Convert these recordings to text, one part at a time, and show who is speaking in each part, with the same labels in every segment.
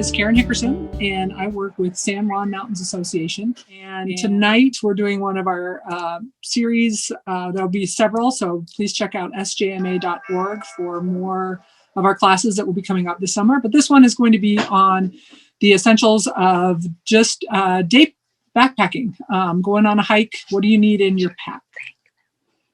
Speaker 1: is Karen Hickerson, and I work with San Juan Mountains Association. And tonight we're doing one of our series. There'll be several, so please check out sjma.org for more of our classes that will be coming up this summer. But this one is going to be on the essentials of just day backpacking, going on a hike. What do you need in your pack?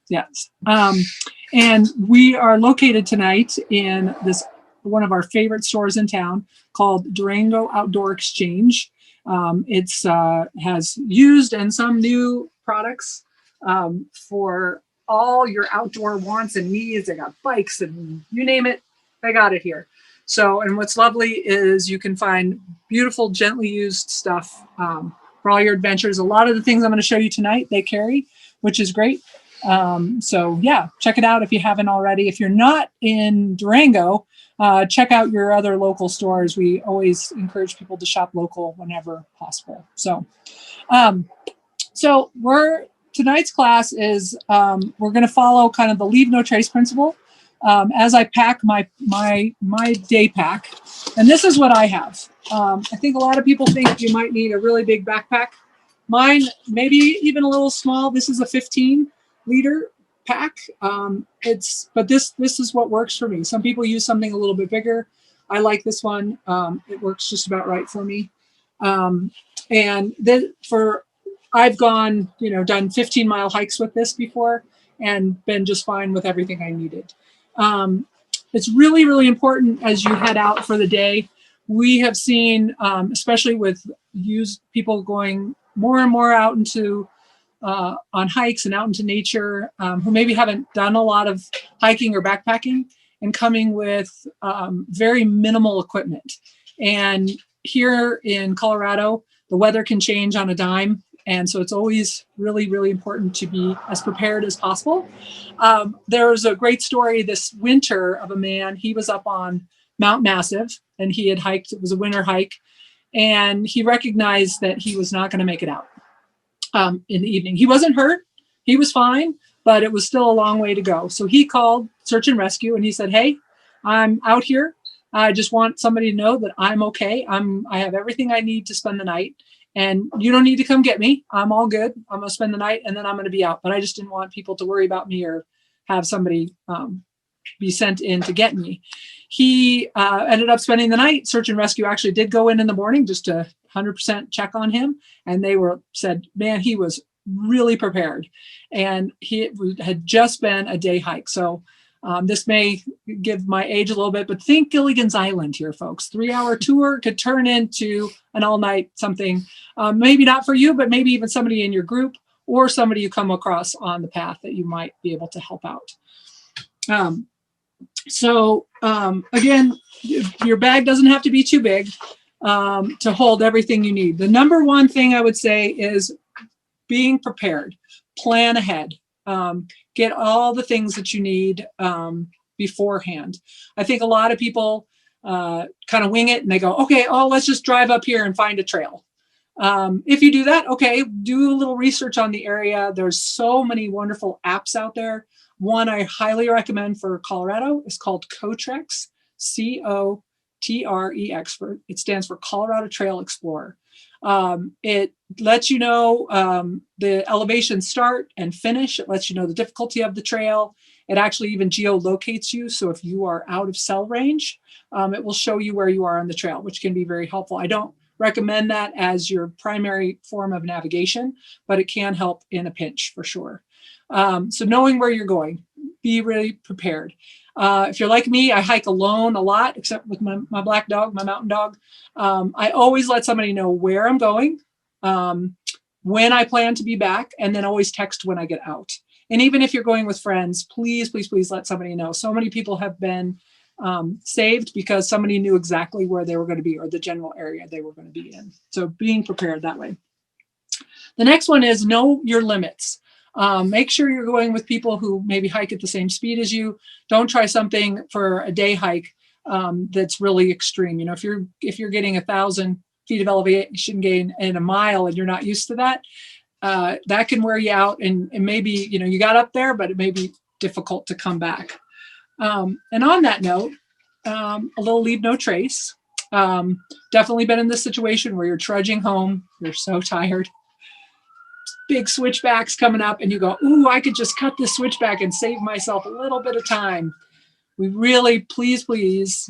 Speaker 1: Yes. And we are located tonight in this one of our favorite stores in town called Durango Outdoor Exchange. It's has used and some new products for all your outdoor wants and needs. They got bikes and you name it, they got it here. So, and what's lovely is you can find beautiful, gently used stuff for all your adventures. A lot of the things I'm going to show you tonight, they carry, which is great. So yeah, check it out if you haven't already. If you're not in Durango, check out your other local stores. We always encourage people to shop local whenever possible. So, tonight's class is, we're going to follow kind of the leave no trace principle. As I pack my day pack, and this is what I have. I think a lot of people think you might need a really big backpack. Mine, maybe even a little small. This is a 15-liter pack. But this is what works for me. Some people use something a little bit bigger. I like this one. It works just about right for me. And then I've gone, done 15-mile hikes with this before and been just fine with everything I needed. It's really, really important as you head out for the day. We have seen, especially with people going more and more out into on hikes and out into nature, who maybe haven't done a lot of hiking or backpacking, and coming with very minimal equipment. And here in Colorado, the weather can change on a dime. And so it's always really, really important to be as prepared as possible. There was a great story this winter of a man. He was up on Mount Massive and he had hiked. It was a winter hike. And he recognized that he was not going to make it out in the evening. He wasn't hurt. He was fine, but it was still a long way to go. So he called search and rescue and he said, "Hey, I'm out here. I just want somebody to know that I'm okay. I have everything I need to spend the night. And you don't need to come get me. I'm all good. I'm going to spend the night and then I'm going to be out." But I just didn't want people to worry about me or have somebody be sent in to get me. He ended up spending the night. Search and rescue actually did go in the morning just to 100% check on him. And they said, man, he was really prepared. And he had just been a day hike. So this may give my age a little bit, but think Gilligan's Island here, folks. 3-hour tour could turn into an all-night something. Maybe not for you, but maybe even somebody in your group or somebody you come across on the path that you might be able to help out. Again, your bag doesn't have to be too big to hold everything you need. The number one thing I would say is being prepared. Plan ahead. Get all the things that you need beforehand. I think a lot of people kind of wing it and they go, okay, let's just drive up here and find a trail. If you do that, okay, do a little research on the area. There's so many wonderful apps out there. One I highly recommend for Colorado is called Cotrex, Cotrex. It stands for Colorado Trail Explorer. It lets you know the elevation start and finish. It lets you know the difficulty of the trail. It actually even geolocates you. So if you are out of cell range, it will show you where you are on the trail, which can be very helpful. I don't recommend that as your primary form of navigation, but it can help in a pinch for sure. So knowing where you're going, be really prepared. If you're like me, I hike alone a lot, except with my black dog, my mountain dog. I always let somebody know where I'm going, when I plan to be back, and then always text when I get out. And even if you're going with friends, please, please, please let somebody know. So many people have been saved because somebody knew exactly where they were going to be or the general area they were going to be in. So being prepared that way. The next one is know your limits. Make sure you're going with people who maybe hike at the same speed as you. Don't try something for a day hike that's really extreme. If you're getting 1,000 feet of elevation gain in a mile and you're not used to that, that can wear you out. And maybe, you got up there, but it may be difficult to come back. And on that note, a little leave no trace. Definitely been in this situation where you're trudging home, you're so tired, big switchbacks coming up, and you go, ooh, I could just cut this switchback and save myself a little bit of time. We really, please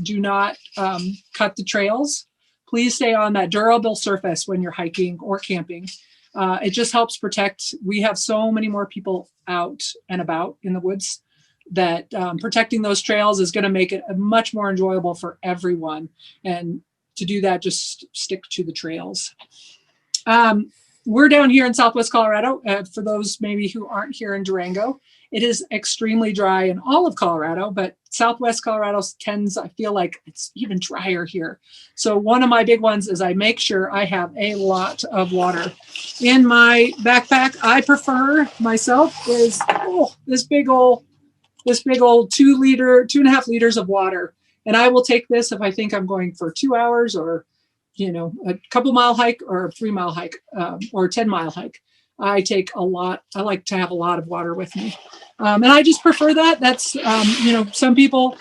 Speaker 1: do not cut the trails. Please stay on that durable surface when you're hiking or camping. It just helps protect. We have so many more people out and about in the woods that protecting those trails is going to make it much more enjoyable for everyone. And to do that, just stick to the trails. We're down here in Southwest Colorado. For those maybe who aren't here in Durango, it is extremely dry in all of Colorado, but Southwest Colorado tends, I feel like it's even drier here. So one of my big ones is I make sure I have a lot of water in my backpack. I prefer myself is this big old 2.5 liters of water. And I will take this if I think I'm going for 2 hours or, a couple mile hike or a 3 mile hike or 10-mile hike. I take a lot. I like to have a lot of water with me. And I just prefer that. That's, some people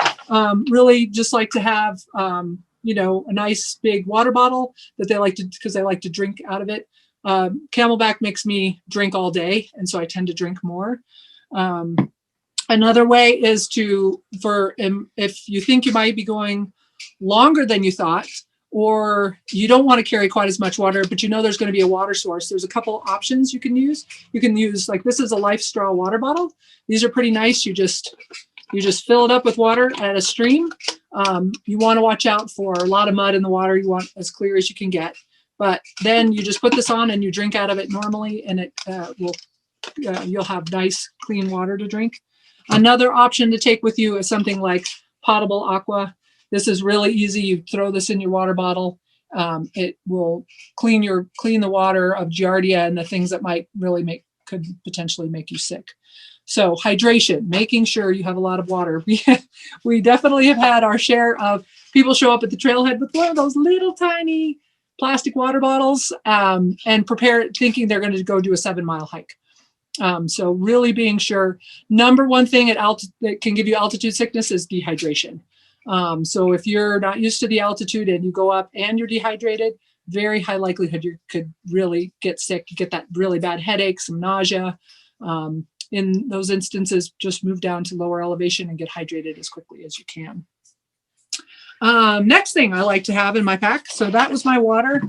Speaker 1: really just like to have, a nice big water bottle that they like to, because they like to drink out of it. Camelback makes me drink all day. And so I tend to drink more. Another way is if you think you might be going longer than you thought, or you don't want to carry quite as much water, but there's going to be a water source. There's a couple options you can use. You can use, like, this is a Life Straw water bottle. These are pretty nice. You just fill it up with water at a stream. You want to watch out for a lot of mud in the water. You want as clear as you can get. But then you just put this on and you drink out of it normally, and it you'll have nice, clean water to drink. Another option to take with you is something like Potable Aqua. This is really easy. You throw this in your water bottle. It will clean the water of giardia and the things that could potentially make you sick. So hydration, making sure you have a lot of water. We definitely have had our share of people show up at the trailhead with one of those little tiny plastic water bottles and prepare thinking they're going to go do a 7-mile hike. So really being sure. Number one thing that can give you altitude sickness is dehydration. So if you're not used to the altitude and you go up and you're dehydrated, very high likelihood you could really get sick. You get that really bad headache, some nausea. In those instances, just move down to lower elevation and get hydrated as quickly as you can. Next thing I like to have in my pack, so that was my water,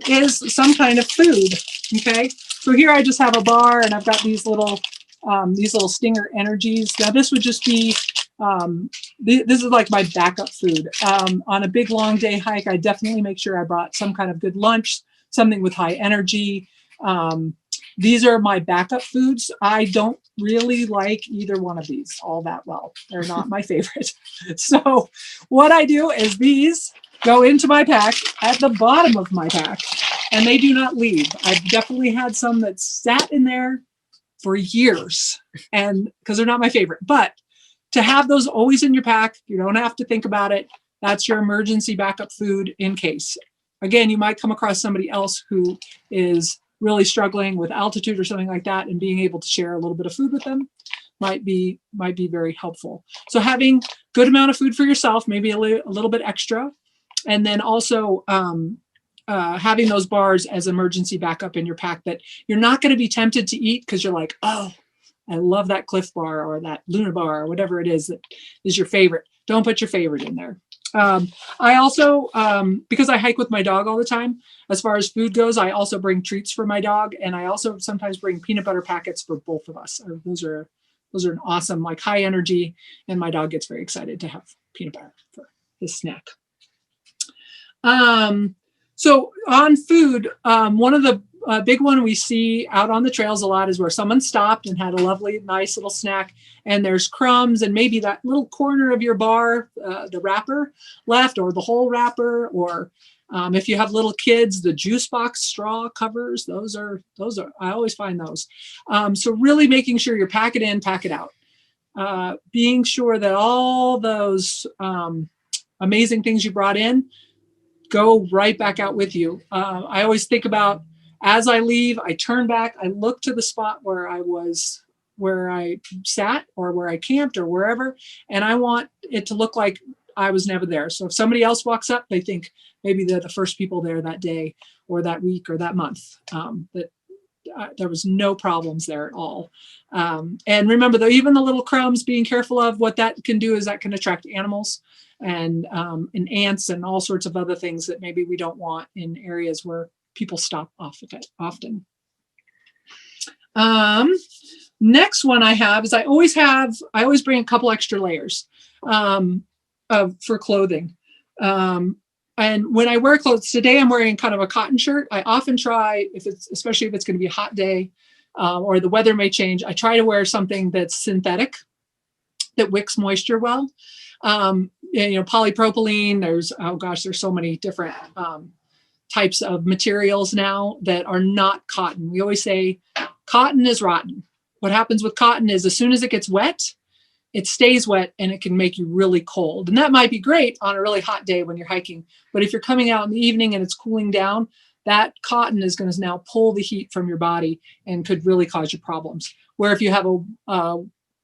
Speaker 1: is some kind of food. Okay, so here I just have a bar and I've got these little Stinger Energies. Now this would just be this is like my backup food. On a big long day hike, I definitely make sure I brought some kind of good lunch, something with high energy. These are my backup foods. I don't really like either one of these all that well. They're not my favorite. So what I do is these go into my pack at the bottom of my pack, and they do not leave. I've definitely had some that sat in there for years, and because they're not my favorite. But to have those always in your pack, you don't have to think about it. That's your emergency backup food in case. Again, you might come across somebody else who is really struggling with altitude or something like that, and being able to share a little bit of food with them might be very helpful. So having good amount of food for yourself, maybe a little bit extra, and then also having those bars as emergency backup in your pack that you're not going to be tempted to eat because you're like, oh, I love that Cliff Bar or that Luna Bar or whatever it is that is your favorite. Don't put your favorite in there. I also, because I hike with my dog all the time, as far as food goes, I also bring treats for my dog, and I also sometimes bring peanut butter packets for both of us. Those are an awesome, like, high energy, and my dog gets very excited to have peanut butter for his snack. So on food, one of the big one we see out on the trails a lot is where someone stopped and had a lovely, nice little snack, and there's crumbs and maybe that little corner of your bar, the wrapper left, or the whole wrapper, or if you have little kids, the juice box straw covers. Those are I always find those. So really making sure you're pack it in, pack it out. Being sure that all those amazing things you brought in go right back out with you. I always think about, as I leave, I turn back, I look to the spot where I sat or where I camped or wherever, and I want it to look like I was never there. So if somebody else walks up, they think maybe they're the first people there that day or that week or that month. There was no problems there at all. And remember, though, even the little crumbs, being careful of what that can do is that can attract animals and ants and all sorts of other things that maybe we don't want in areas where people stop often. Next one I have is I always bring a couple extra layers for clothing. And when I wear clothes, today I'm wearing kind of a cotton shirt. I often try, especially if it's going to be a hot day or the weather may change, I try to wear something that's synthetic, that wicks moisture well. Polypropylene, there's so many different types of materials now that are not cotton. We always say cotton is rotten. What happens with cotton is as soon as it gets wet, it stays wet and it can make you really cold. And that might be great on a really hot day when you're hiking. But if you're coming out in the evening and it's cooling down, that cotton is going to now pull the heat from your body and could really cause you problems. Where if you have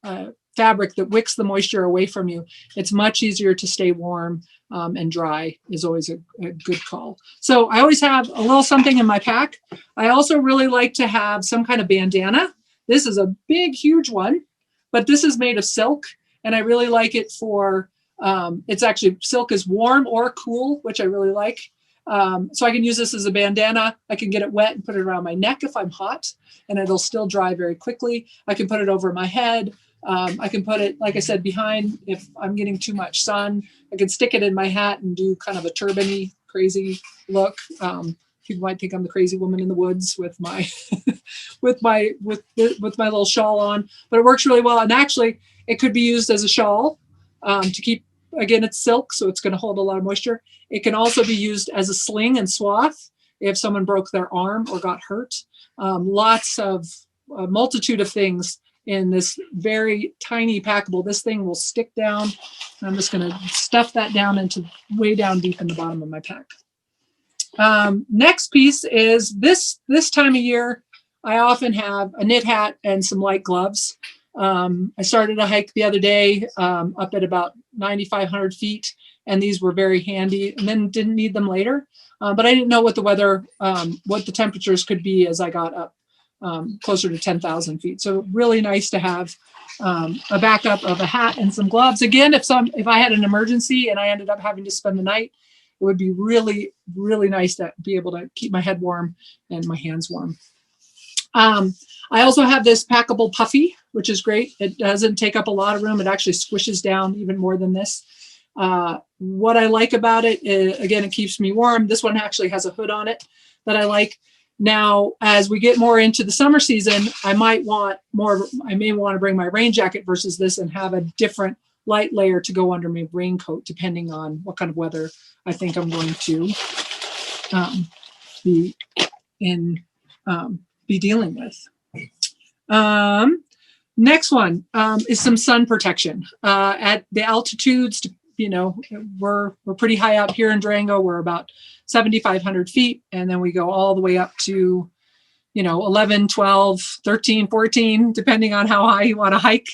Speaker 1: a fabric that wicks the moisture away from you, it's much easier to stay warm and dry is always a good call. So I always have a little something in my pack. I also really like to have some kind of bandana. This is a big, huge one, but this is made of silk. And I really like it for, it's actually, silk is warm or cool, which I really like. So I can use this as a bandana. I can get it wet and put it around my neck if I'm hot, and it'll still dry very quickly. I can put it over my head. I can put it, like I said, behind if I'm getting too much sun. I can stick it in my hat and do kind of a turban-y, crazy look. People might think I'm the crazy woman in the woods with my with my little shawl on, but it works really well. And actually, it could be used as a shawl to keep. Again, it's silk, so it's going to hold a lot of moisture. It can also be used as a sling and swath if someone broke their arm or got hurt. Lots of a multitude of things in this very tiny packable. This thing will stick down. I'm just going to stuff that down into way down deep in the bottom of my pack. Next piece is this time of year, I often have a knit hat and some light gloves. I started a hike the other day up at about 9,500 feet, and these were very handy, and then didn't need them later. But I didn't know what the weather, what the temperatures could be as I got up closer to 10,000 feet. So really nice to have a backup of a hat and some gloves. Again, if I had an emergency and I ended up having to spend the night, it would be really, really nice to be able to keep my head warm and my hands warm. I also have this Packable Puffy, which is great. It doesn't take up a lot of room. It actually squishes down even more than this. What I like about it is, again, it keeps me warm. This one actually has a hood on it that I like. Now, as we get more into the summer season, I may want to bring my rain jacket versus this and have a different light layer to go under my raincoat, depending on what kind of weather I think I'm going to be dealing with. Next one is some sun protection. At the altitudes, we're pretty high up here in Durango. We're about 7,500 feet, and then we go all the way up to 11, 12, 13, 14, depending on how high you want to hike.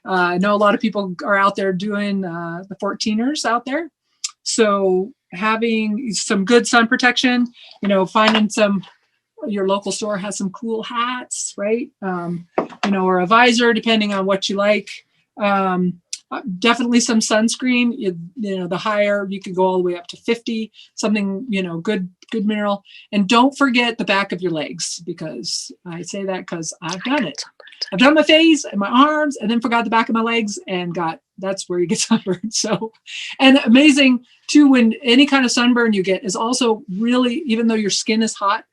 Speaker 1: I know a lot of people are out there doing the 14ers out there. So having some good sun protection, finding your local store has some cool hats, right? Or a visor, depending on what you like. Definitely some sunscreen. The higher, you could go all the way up to 50, something, good mineral. And don't forget the back of your legs, because I say that because I've done it. I've done my face and my arms and then forgot the back of my legs and that's where you get sunburned. So, and amazing too, when any kind of sunburn you get is also really, even though your skin is hot,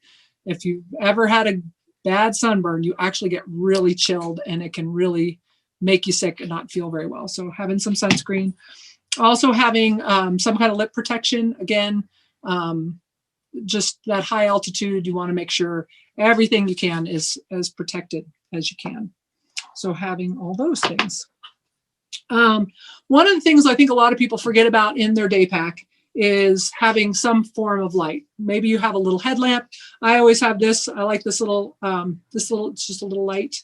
Speaker 1: if you've ever had a bad sunburn, you actually get really chilled and it can really make you sick and not feel very well. So having some sunscreen, also having some kind of lip protection. Again, just that high altitude, you want to make sure everything you can is as protected as you can. So having all those things. One of the things I think a lot of people forget about in their day pack is having some form of light. Maybe you have a little headlamp. I always have this. I like this little, it's just a little light.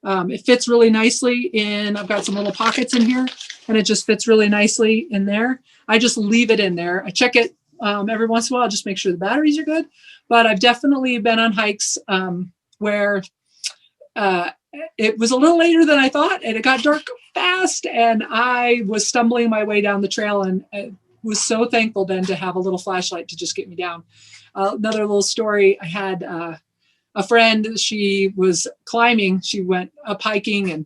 Speaker 1: It fits really nicely in, I've got some little pockets in here. and it just fits really nicely in there. I just leave it in there. I check it every once in a while, just make sure the batteries are good. But I've definitely been on hikes where it was a little later than I thought, and it got dark fast, and I was stumbling my way down the trail, and I was so thankful then to have a little flashlight to just get me down. Another little story, I had a friend, she was climbing, she went up hiking, and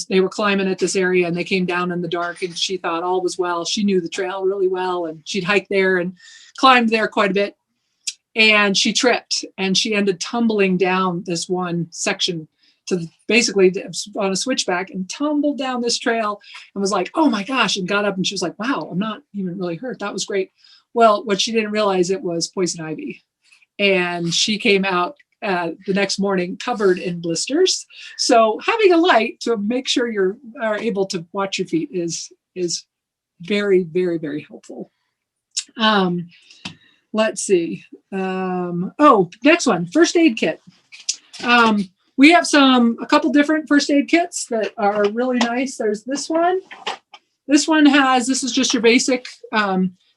Speaker 1: they were climbing at this area, and they came down in the dark, and she thought all was well. She knew the trail really well, and she'd hiked there and climbed there quite a bit. And she tripped, and she ended tumbling down this one section to basically on a switchback, and tumbled down this trail, and was like, oh my gosh, and got up, and she was like, wow, I'm not even really hurt. That was great. Well, what she didn't realize, it was poison ivy. And she came out the next morning covered in blisters. So having a light to make sure you are able to watch your feet is very, very, very helpful. Let's see. Next one, first aid kit. We have a couple different first aid kits that are really nice. There's this one. This is just your basic,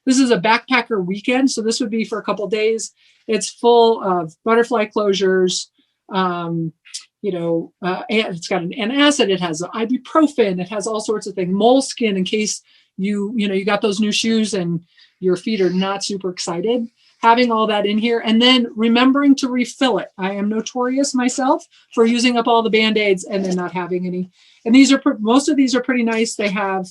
Speaker 1: this is a backpacker weekend. So this would be for a couple days. It's full of butterfly closures. And it's got an antacid. It has ibuprofen. It has all sorts of things. Moleskin in case you got those new shoes and your feet are not super excited. Having all that in here, and then remembering to refill it. I am notorious myself for using up all the Band-Aids and then not having any. And most of these are pretty nice. They have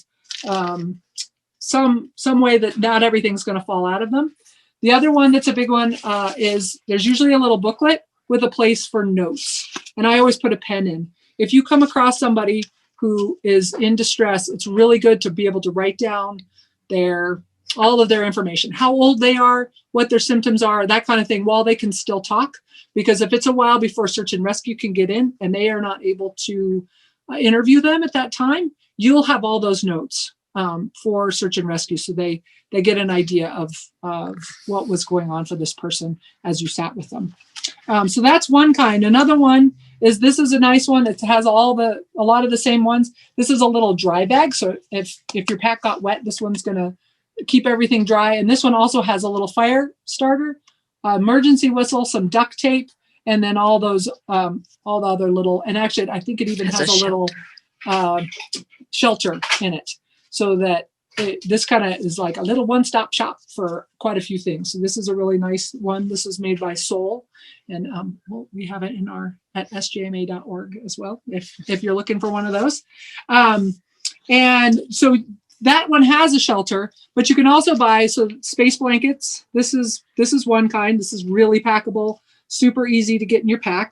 Speaker 1: some way that not everything's going to fall out of them. The other one that's a big one is there's usually a little booklet with a place for notes. And I always put a pen in. If you come across somebody who is in distress, it's really good to be able to write down all of their information, how old they are, what their symptoms are, that kind of thing, while they can still talk. Because if it's a while before search and rescue can get in and they are not able to interview them at that time, you'll have all those notes for search and rescue. So they get an idea of what was going on for this person as you sat with them. So that's one kind. Another one is, this is a nice one. It has a lot of the same ones. This is a little dry bag. So if your pack got wet, this one's going to keep everything dry. And this one also has a little fire starter, emergency whistle, some duct tape, and then all the other little, and actually I think it even has a little shelter in it, so that this kind of is like a little one-stop shop for quite a few things. So this is a really nice one. This is made by Soul, and we have it at sjma.org as well, if you're looking for one of those. And so that one has a shelter, but you can also buy space blankets. This is one kind. This is really packable, super easy to get in your pack.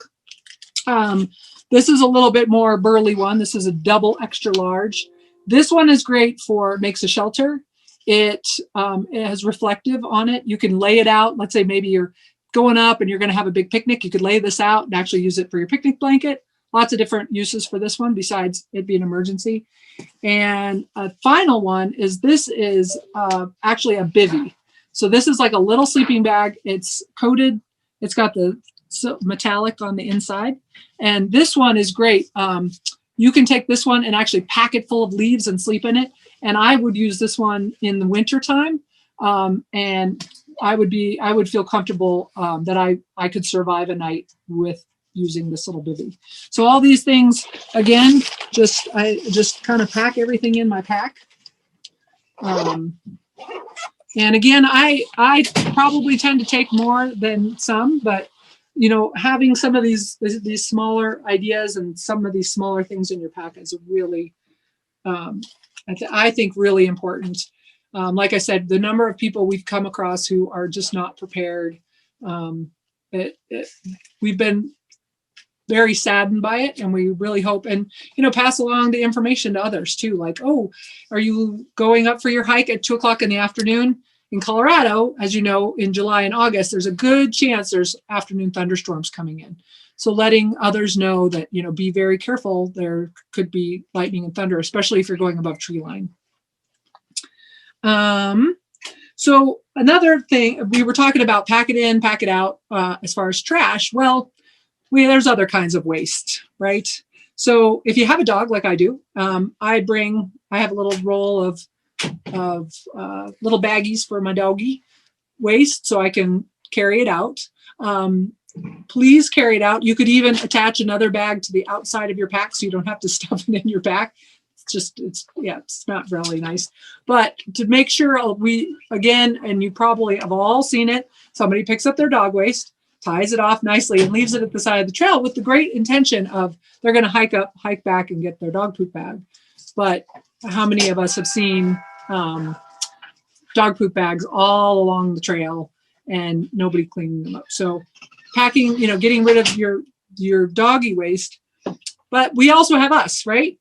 Speaker 1: This is a little bit more burly one. This is a double extra large. This one is great makes a shelter. It has reflective on it. You can lay it out. Let's say maybe you're going up and you're going to have a big picnic. You could lay this out and actually use it for your picnic blanket. Lots of different uses for this one besides it being an emergency. And a final one is actually a bivvy. So this is like a little sleeping bag. It's coated. It's got the metallic on the inside. And this one is great. You can take this one and actually pack it full of leaves and sleep in it. And I would use this one in the winter time. And I would feel comfortable that I could survive a night with using this little bivvy. So all these things, again, I just kind of pack everything in my pack. And again, I probably tend to take more than some, but having some of these smaller ideas and some of these smaller things in your pack is really, I think, really important. Like I said, the number of people we've come across who are just not prepared, we've been very saddened by it, and we really hope and pass along the information to others too. Like, oh, are you going up for your hike at 2:00 in the afternoon? In Colorado, as you know, in July and August, there's a good chance there's afternoon thunderstorms coming in. So letting others know that, be very careful. There could be lightning and thunder, especially if you're going above tree line. So another thing, we were talking about pack it in, pack it out as far as trash. Well, there's other kinds of waste, right? So if you have a dog like I do, I bring I have a little roll of little baggies for my doggy waste so I can carry it out. Please carry it out. You could even attach another bag to the outside of your pack so you don't have to stuff it in your pack. It's not really nice. But to make sure we, again, and you probably have all seen it, somebody picks up their dog waste, ties it off nicely and leaves it at the side of the trail with the great intention of they're going to hike back and get their dog poop bag. But how many of us have seen dog poop bags all along the trail and nobody cleaning them up? So packing, getting rid of your doggy waste. But we also have us, right?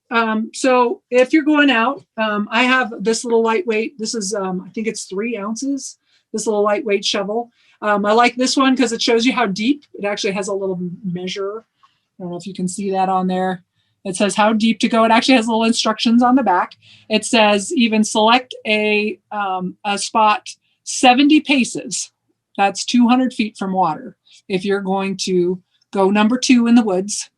Speaker 1: So if you're going out, I have this little lightweight, this is, I think it's 3 ounces, this little lightweight shovel. I like this one because it shows you how deep. It actually has a little measure. I don't know if you can see that on there. It says how deep to go. It actually has little instructions on the back. It says even select a spot 70 paces. That's 200 feet from water. If you're going to go number 2 in the woods,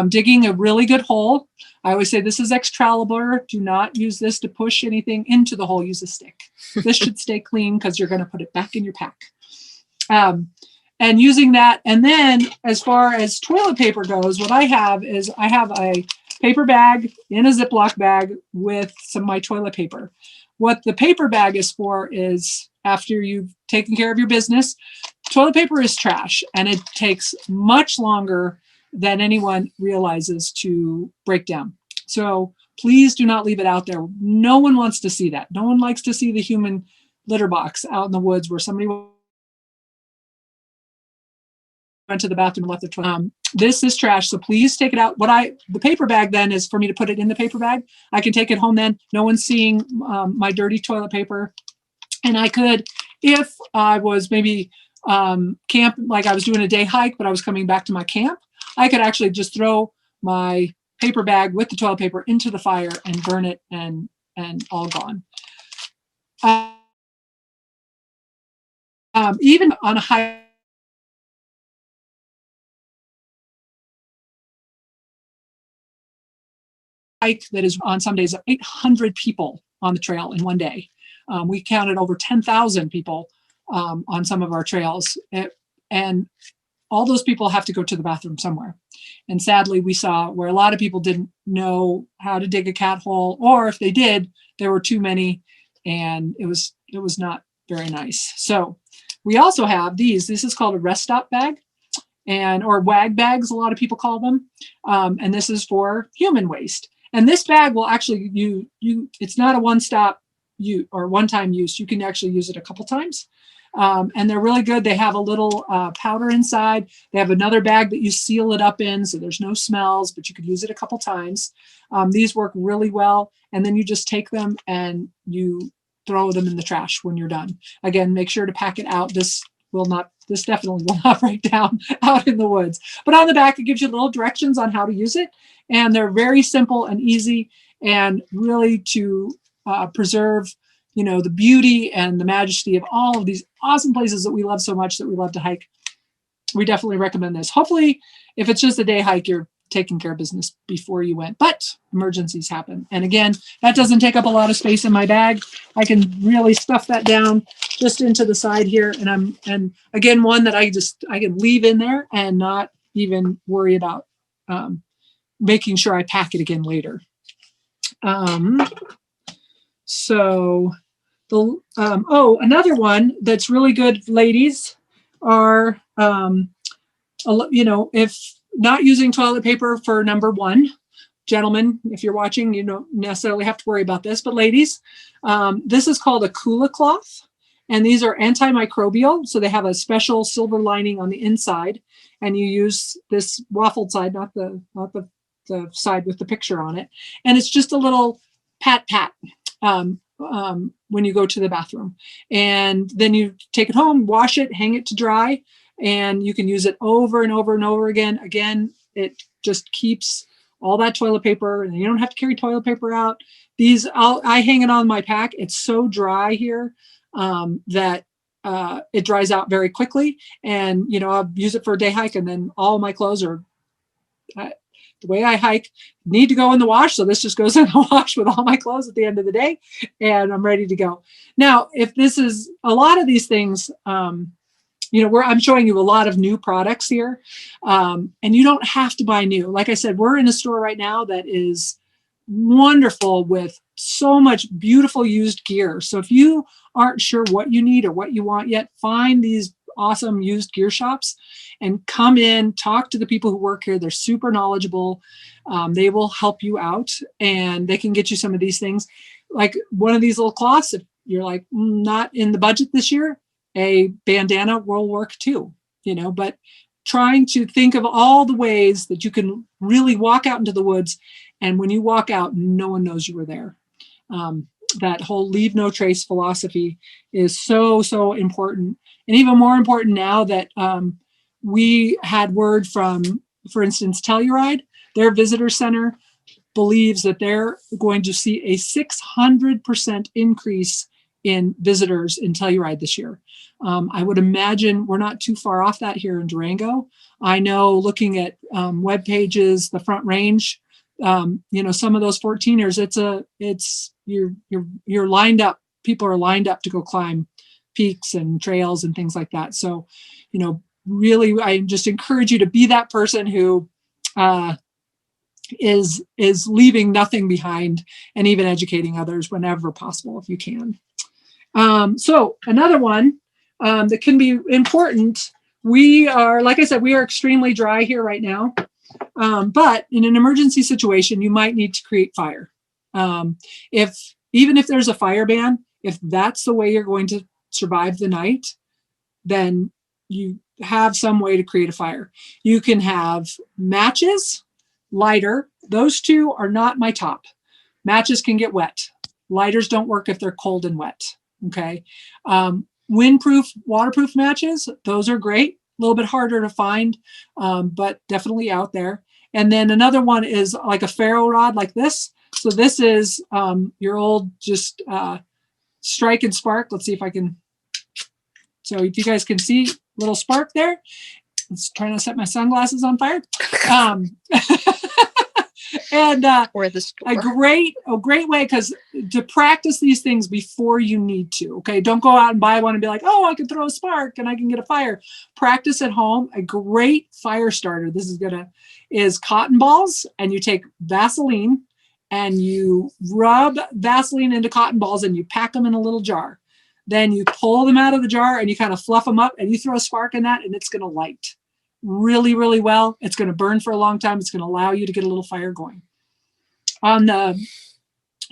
Speaker 1: digging a really good hole. I always say this is Excalibur. Do not use this to push anything into the hole. Use a stick. This should stay clean because you're going to put it back in your pack. And using that. And then as far as toilet paper goes, what I have is I have a paper bag in a Ziploc bag with some of my toilet paper. What the paper bag is for is after you've taken care of your business, toilet paper is trash and it takes much longer than anyone realizes to break down. So please do not leave it out there. No one wants to see that. No one likes to see the human litter box out in the woods where somebody went to the bathroom and left their toilet. This is trash, so please take it out. The paper bag then is for me to put it in the paper bag. I can take it home then. No one's seeing my dirty toilet paper. And I could, if I was maybe camp, like I was doing a day hike, but I was coming back to my camp, I could actually just throw my paper bag with the toilet paper into the fire and burn it and all gone. Even on a hike that is on some days 800 people on the trail in one day. We counted over 10,000 people on some of our trails. And all those people have to go to the bathroom somewhere. And sadly, we saw where a lot of people didn't know how to dig a cat hole, or if they did, there were too many, and it was not very nice. So we also have these. This is called a rest stop bag, or WAG bags, a lot of people call them. And this is for human waste. And this bag will actually, it's not a one-stop use or one-time use. You can actually use it a couple times. And they're really good. They have a little powder inside. They have another bag that you seal it up in, so there's no smells, but you could use it a couple times. These work really well. And then you just take them and you throw them in the trash when you're done. Again, make sure to pack it out. This definitely will not break down out in the woods. But on the back, it gives you little directions on how to use it. And they're very simple and easy, and really to preserve the beauty and the majesty of all of these awesome places that we love so much, that we love to hike. We definitely recommend this. Hopefully, if it's just a day hike, you're taking care of business before you went, but emergencies happen. And again, that doesn't take up a lot of space in my bag. I can really stuff that down just into the side here. And again, one that I can leave in there and not even worry about making sure I pack it again later. So another one that's really good, ladies, are, if not using toilet paper for number 1, gentlemen, if you're watching, you don't necessarily have to worry about this, but ladies, this is called a Kula cloth, and these are antimicrobial. So they have a special silver lining on the inside, and you use this waffled side, not the side with the picture on it. And it's just a little pat when you go to the bathroom, and then you take it home, wash it, hang it to dry, and you can use it over and over and over again. Again, it just keeps all that toilet paper, and you don't have to carry toilet paper out. These, I hang it on my pack. It's so dry here that it dries out very quickly. And, I'll use it for a day hike, and then all my clothes are the way I hike, need to go in the wash. So this just goes in the wash with all my clothes at the end of the day, and I'm ready to go. Now, if this is a lot of these things, I'm showing you a lot of new products here, and you don't have to buy new. Like I said, we're in a store right now that is wonderful with so much beautiful used gear. So if you aren't sure what you need or what you want yet, find these awesome used gear shops and come in, talk to the people who work here. They're super knowledgeable. They will help you out, and they can get you some of these things. Like one of these little cloths, if you're like, not in the budget this year, a bandana will work too, but trying to think of all the ways that you can really walk out into the woods. And when you walk out, no one knows you were there. That whole leave no trace philosophy is so, so important. And even more important now that we had word from, for instance, Telluride, their visitor center believes that they're going to see a 600% increase in visitors in Telluride this year. I would imagine we're not too far off that here in Durango. I know looking at web pages, the Front Range, some of those 14ers, you're lined up. People are lined up to go climb peaks and trails and things like that. So, really, I just encourage you to be that person who is leaving nothing behind, and even educating others whenever possible, if you can. So another one that can be important. We are, like I said, we are extremely dry here right now. But in an emergency situation, you might need to create fire. Even if there's a fire ban, if that's the way you're going to survive the night, then you have some way to create a fire. You can have matches, lighter. Those two are not my top. Matches can get wet. Lighters don't work if they're cold and wet. Okay. Windproof, waterproof matches, those are great. A little bit harder to find, but definitely out there. And then another one is like a ferro rod like this. So this is your old just strike and spark. Let's see if I can. So if you guys can see a little spark there. Let's try to set my sunglasses on fire. And
Speaker 2: or the store.
Speaker 1: a great way, because to practice these things before you need to. Okay, don't go out and buy one and be like, oh, I can throw a spark and I can get a fire. Practice at home. A great fire starter. This is cotton balls, and you take Vaseline and you rub Vaseline into cotton balls and you pack them in a little jar. Then you pull them out of the jar and you kind of fluff them up and you throw a spark in that, and it's going to light really, really well. It's going to burn for a long time. It's going to allow you to get a little fire going.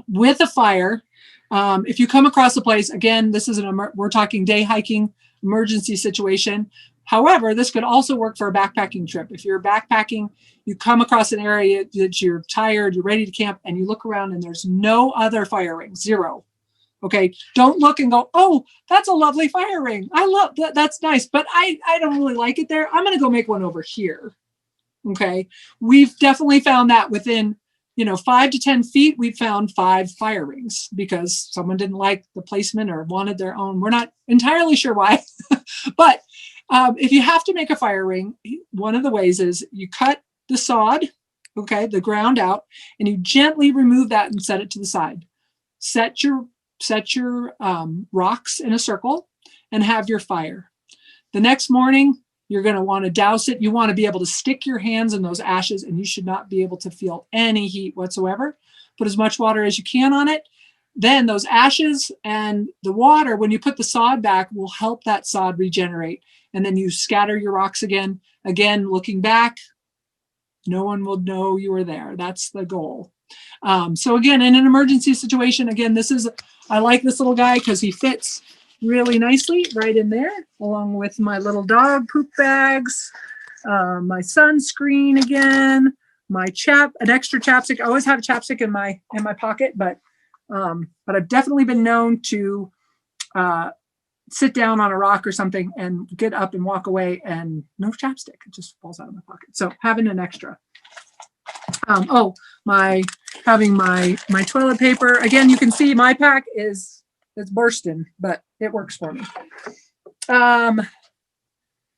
Speaker 1: With a fire, if you come across a place, again, this is we're talking day hiking emergency situation. However, this could also work for a backpacking trip. If you're backpacking, you come across an area that you're tired, you're ready to camp, and you look around and there's no other fire ring, zero. Okay, don't look and go, oh, that's a lovely fire ring. I love that. That's nice, but I don't really like it there. I'm going to go make one over here. Okay, we've definitely found that within 5 to 10 feet, we found 5 fire rings because someone didn't like the placement or wanted their own. We're not entirely sure why, but if you have to make a fire ring, one of the ways is you cut the sod, okay, the ground out, and you gently remove that and set it to the side. Set your rocks in a circle and have your fire. The next morning, you're going to want to douse it. You want to be able to stick your hands in those ashes, and you should not be able to feel any heat whatsoever. Put as much water as you can on it. Then those ashes and the water, when you put the sod back, will help that sod regenerate. And then you scatter your rocks again. Again, looking back, no one will know you were there. That's the goal. So again, in an emergency situation, again, I like this little guy because he fits really nicely right in there, along with my little dog poop bags, my sunscreen again, an extra chapstick. I always have a chapstick in my pocket, but I've definitely been known to sit down on a rock or something and get up and walk away and no chapstick. It just falls out of my pocket. So having an extra. Having my toilet paper. Again, you can see my pack it's bursting, but it works for me.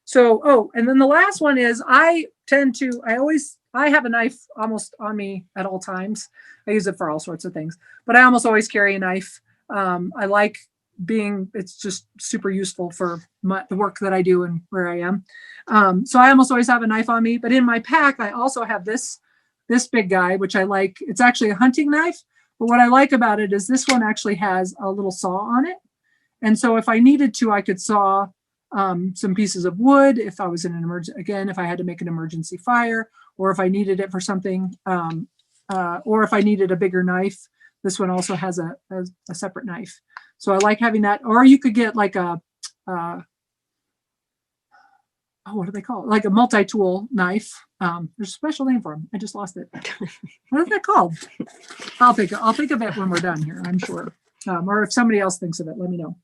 Speaker 1: So, oh, and then the last one is I have a knife almost on me at all times. I use it for all sorts of things, but I almost always carry a knife. I like it's just super useful for the work that I do and where I am. So I almost always have a knife on me, but in my pack, I also have this big guy, which I like. It's actually a hunting knife, but what I like about it is this one actually has a little saw on it. And so if I needed to, I could saw some pieces of wood if I was in an emergency, again, if I had to make an emergency fire, or if I needed it for something, or if I needed a bigger knife. This one also has a separate knife. So I like having that. Or you could get like what do they call it? Like a multi-tool knife. There's a special name for them. I just lost it. What is that called? I'll think of it when we're done here, I'm sure. Or if somebody else thinks of it, let me know.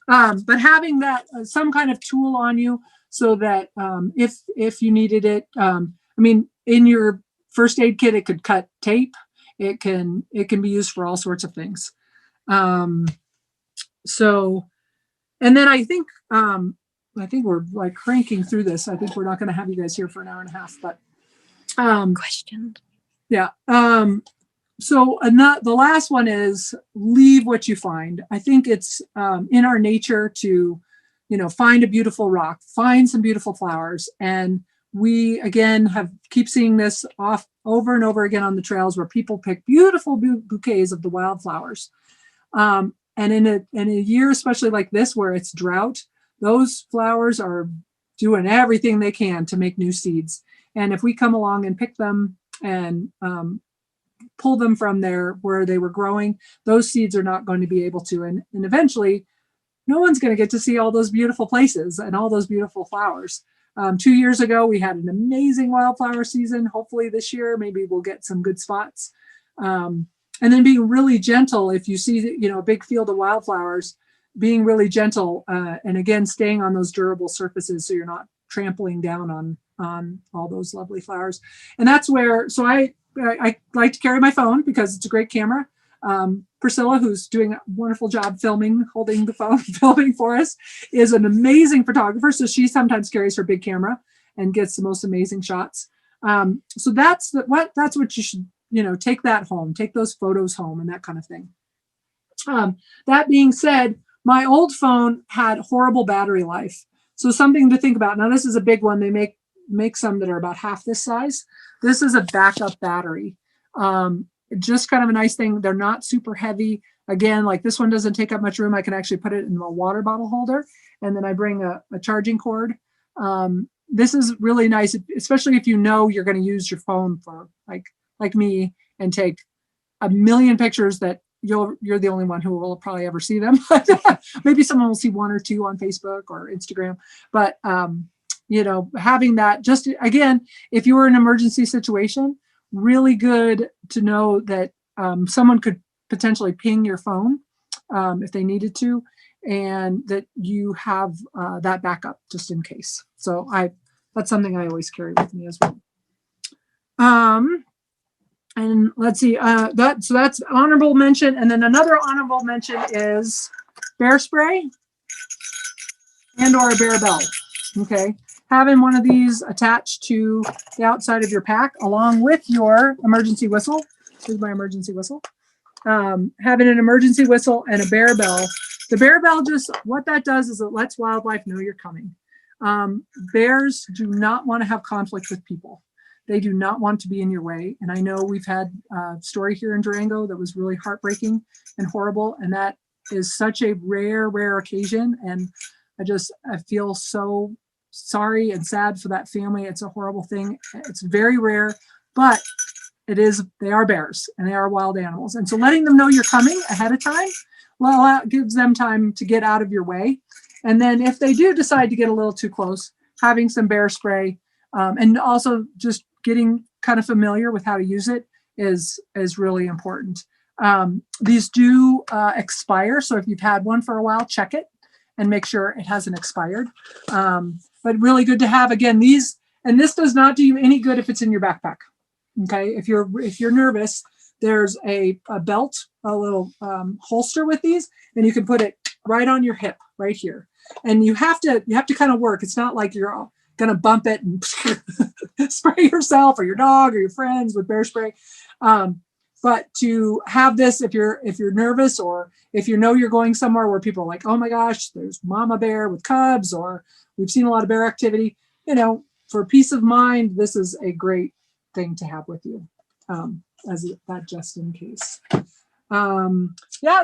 Speaker 1: But having that some kind of tool on you so that if you needed it, I mean, in your first aid kit, it could cut tape. It can be used for all sorts of things. So, and then I think we're like cranking through this. I think we're not going to have you guys here for an hour and a half, but
Speaker 2: question.
Speaker 1: Yeah. So the last one is leave what you find. I think it's in our nature to, find a beautiful rock, find some beautiful flowers. And we, again, keep seeing this over and over again on the trails where people pick beautiful bouquets of the wildflowers. And in a year, especially like this, where it's drought, those flowers are doing everything they can to make new seeds. And if we come along and pick them and pull them from where they were growing, those seeds are not going to be able to. And eventually, no one's going to get to see all those beautiful places and all those beautiful flowers. 2 years ago, we had an amazing wildflower season. Hopefully this year, maybe we'll get some good spots. And then being really gentle. If you see, a big field of wildflowers, being really gentle. And again, staying on those durable surfaces so you're not trampling down on all those lovely flowers. And that's where, so I like to carry my phone because it's a great camera. Priscilla, who's doing a wonderful job holding the phone, filming for us, is an amazing photographer. So she sometimes carries her big camera and gets the most amazing shots. So that's what you should, take that home, take those photos home and that kind of thing. That being said, my old phone had horrible battery life. So something to think about. Now this is a big one. They make some that are about half this size. This is a backup battery. Just kind of a nice thing. They're not super heavy. Again, like this one doesn't take up much room. I can actually put it in a water bottle holder, and then I bring a charging cord. This is really nice, especially if you're going to use your phone for like me and take a million pictures that you're the only one who will probably ever see them. Maybe someone will see one or two on Facebook or Instagram, but having that, just again, if you were in an emergency situation, really good to know that someone could potentially ping your phone if they needed to, and that you have that backup just in case. So that's something I always carry with me as well. And let's see, so that's honorable mention. And then another honorable mention is bear spray or a bear bell. Okay. Having one of these attached to the outside of your pack, along with your emergency whistle. Here's my emergency whistle. Having an emergency whistle and a bear bell. The bear bell, what that does is it lets wildlife know you're coming. Bears do not want to have conflict with people. They do not want to be in your way. And I know we've had a story here in Durango that was really heartbreaking and horrible. And that is such a rare occasion. And I feel so sorry and sad for that family. It's a horrible thing. It's very rare, but they are bears and they are wild animals. And so letting them know you're coming ahead of time, gives them time to get out of your way. And then if they do decide to get a little too close, having some bear spray, and also just getting kind of familiar with how to use it is really important. These do expire. So if you've had one for a while, check it and make sure it hasn't expired. But really good to have, again, these, and this does not do you any good if it's in your backpack. Okay. If you're nervous, there's a belt, a little holster with these, and you can put it right on your hip right here. And you have to kind of work. It's not like you're all, going to bump it and spray yourself or your dog or your friends with bear spray. But to have this, if you're nervous, or if you know you're going somewhere where people are like, oh my gosh, there's mama bear with cubs, or we've seen a lot of bear activity, for peace of mind, this is a great thing to have with you, as that just in case.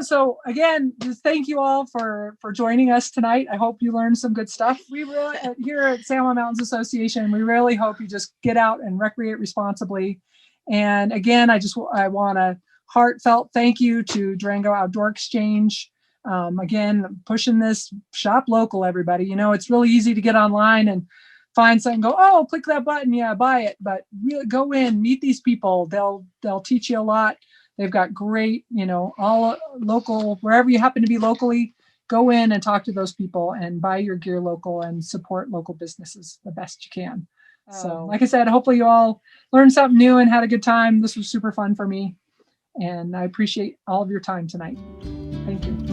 Speaker 1: So again, just thank you all for joining us tonight. I hope you learned some good stuff. We really, here at San Juan Mountains Association, we really hope you just get out and recreate responsibly. And again, I want a heartfelt thank you to Durango Outdoor Exchange. Again, pushing this, shop local, everybody. It's really easy to get online and find something, go, oh, click that button, yeah, buy it. But really go in, meet these people. They'll teach you a lot. They've got great, all local, wherever you happen to be locally, go in and talk to those people and buy your gear local and support local businesses the best you can. So like I said, hopefully you all learned something new and had a good time. This was super fun for me. And I appreciate all of your time tonight. Thank you.